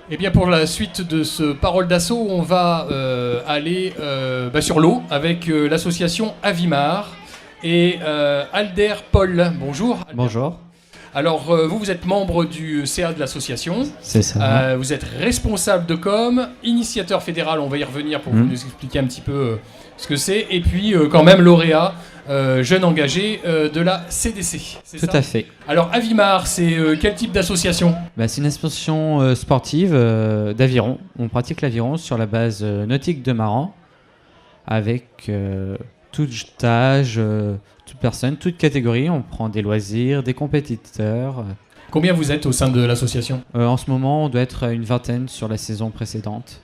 Eh bien, pour la suite de ce Parole d'Assaut, on va aller sur l'eau avec l'association Avimar et Alder Paul. Bonjour. Alder. Bonjour. Alors, vous êtes membre du CA de l'association. C'est ça. Vous êtes responsable de com, initiateur fédéral, on va y revenir pour vous nous expliquer un petit peu ce que c'est. Et puis, quand même, lauréat, jeune engagé de la CDC. C'est Tout ça à fait. Alors, Avimar, c'est quel type d'association ? C'est une association sportive d'aviron. On pratique l'aviron sur la base nautique de Maran, avec tout âge, toute personne, toute catégorie. On prend des loisirs, des compétiteurs. Combien vous êtes au sein de l'association ? En ce moment, on doit être à une vingtaine sur la saison précédente.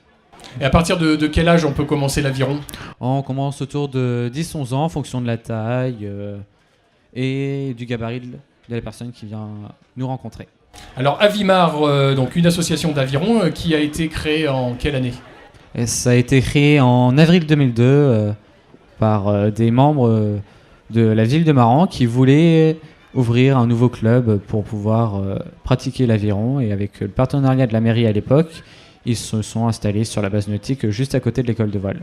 Et à partir de quel âge on peut commencer l'aviron ? On commence autour de 10-11 ans en fonction de la taille et du gabarit de la personne qui vient nous rencontrer. Alors Avimar, donc une association d'aviron qui a été créée en quelle année ? Et ça a été créé en avril 2002 par des membres de la ville de Maran qui voulaient ouvrir un nouveau club pour pouvoir pratiquer l'aviron. Et avec le partenariat de la mairie à l'époque, ils se sont installés sur la base nautique juste à côté de l'école de vol.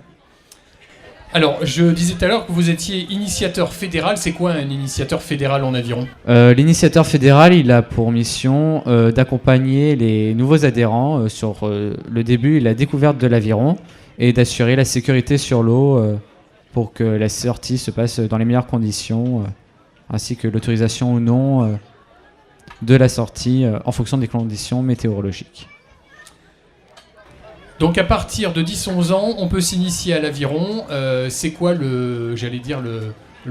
Alors, je disais tout à l'heure que vous étiez initiateur fédéral. C'est quoi un initiateur fédéral en aviron ? L'initiateur fédéral, il a pour mission d'accompagner les nouveaux adhérents sur le début et la découverte de l'aviron et d'assurer la sécurité sur l'eau pour que la sortie se passe dans les meilleures conditions, ainsi que l'autorisation ou non de la sortie en fonction des conditions météorologiques. Donc à partir de 10-11 ans, on peut s'initier à l'aviron. C'est quoi le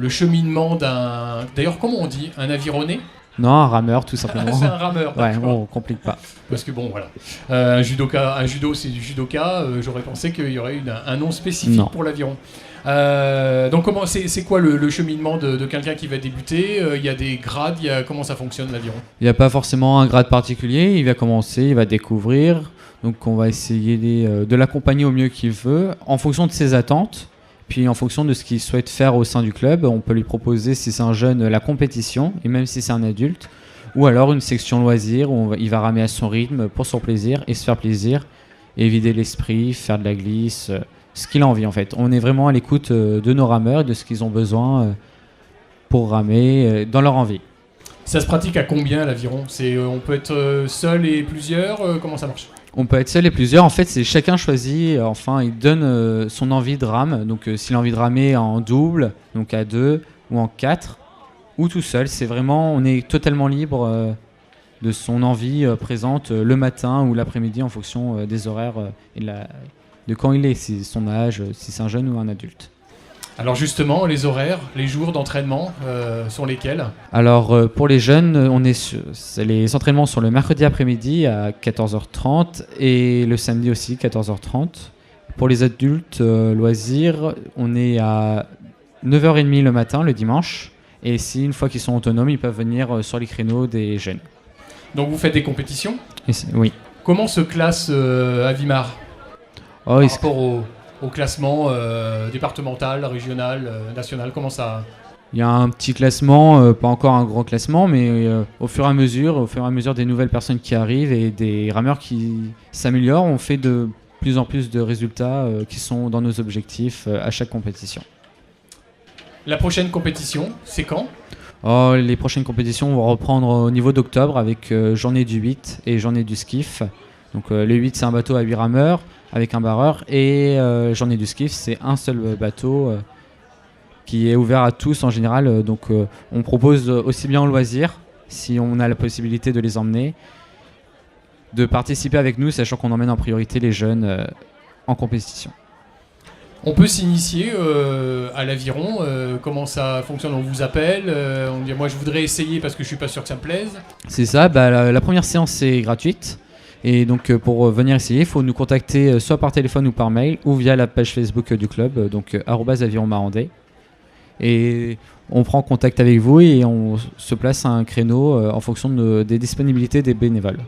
cheminement d'un... D'ailleurs, comment on dit ? Un avironné ? Non, un rameur, tout simplement. C'est un rameur, ouais, d'accord. on complique pas. Parce que bon, voilà. Un judo, c'est du judoka. J'aurais pensé qu'il y aurait un nom spécifique pour l'aviron. Donc c'est quoi le cheminement de quelqu'un qui va débuter ? Il y a des grades, comment ça fonctionne l'aviron ? Il n'y a pas forcément un grade particulier. Il va commencer, il va découvrir. Donc on va essayer de l'accompagner au mieux qu'il veut, en fonction de ses attentes, puis en fonction de ce qu'il souhaite faire au sein du club. On peut lui proposer, si c'est un jeune, la compétition, et même si c'est un adulte, ou alors une section loisirs où il va ramer à son rythme pour son plaisir et se faire plaisir, et vider l'esprit, faire de la glisse, ce qu'il a envie en fait. On est vraiment à l'écoute de nos rameurs et de ce qu'ils ont besoin pour ramer dans leur envie. Ça se pratique à combien l'aviron ? On peut être seul et plusieurs ? Comment ça marche ? On peut être seul et plusieurs. En fait, c'est chacun choisit. Enfin, il donne son envie de rame. Donc, s'il a envie de ramer en double, donc à 2 ou en 4, ou tout seul, c'est vraiment, on est totalement libre de son envie présente le matin ou l'après-midi en fonction des horaires et de quand il est, si son âge, si c'est un jeune ou un adulte. Alors justement, les horaires, les jours d'entraînement sont lesquels ? Alors pour les jeunes, les entraînements sont le mercredi après-midi à 14h30 et le samedi aussi 14h30. Pour les adultes loisirs, on est à 9h30 le matin le dimanche. Et si une fois qu'ils sont autonomes, ils peuvent venir sur les créneaux des jeunes. Donc vous faites des compétitions ? Oui. Comment se classe Avimar par rapport au classement départemental, régional, national, comment ça... Il y a un petit classement, pas encore un grand classement, mais au fur et à mesure des nouvelles personnes qui arrivent et des rameurs qui s'améliorent, on fait de plus en plus de résultats qui sont dans nos objectifs à chaque compétition. La prochaine compétition, c'est quand ? Les prochaines compétitions vont reprendre au niveau d'octobre avec journée du 8 et journée du skiff. Donc le 8 c'est un bateau à 8 rameurs avec un barreur et journée du skiff c'est un seul bateau qui est ouvert à tous en général. Donc on propose aussi bien en loisir, si on a la possibilité de les emmener, de participer avec nous, sachant qu'on emmène en priorité les jeunes en compétition. On peut s'initier à l'aviron, comment ça fonctionne ? On vous appelle, on dit moi je voudrais essayer parce que je suis pas sûr que ça me plaise. C'est ça, la première séance est gratuite. Et donc pour venir essayer, il faut nous contacter soit par téléphone ou par mail ou via la page Facebook du club, donc @avironmarandais. Et on prend contact avec vous et on se place à un créneau en fonction des disponibilités des bénévoles.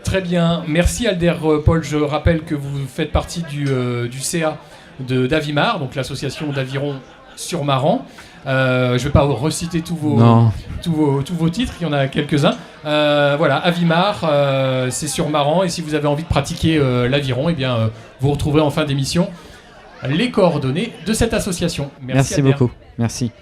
Très bien, merci Alder Paul. Je rappelle que vous faites partie du CA d'Avimar, donc l'association d'aviron sur Maran. Je ne vais pas reciter tous vos titres, il y en a quelques-uns. Voilà, Avimar, c'est sur Maran. Et si vous avez envie de pratiquer l'aviron, vous retrouverez en fin d'émission les coordonnées de cette association. Merci beaucoup. Merci.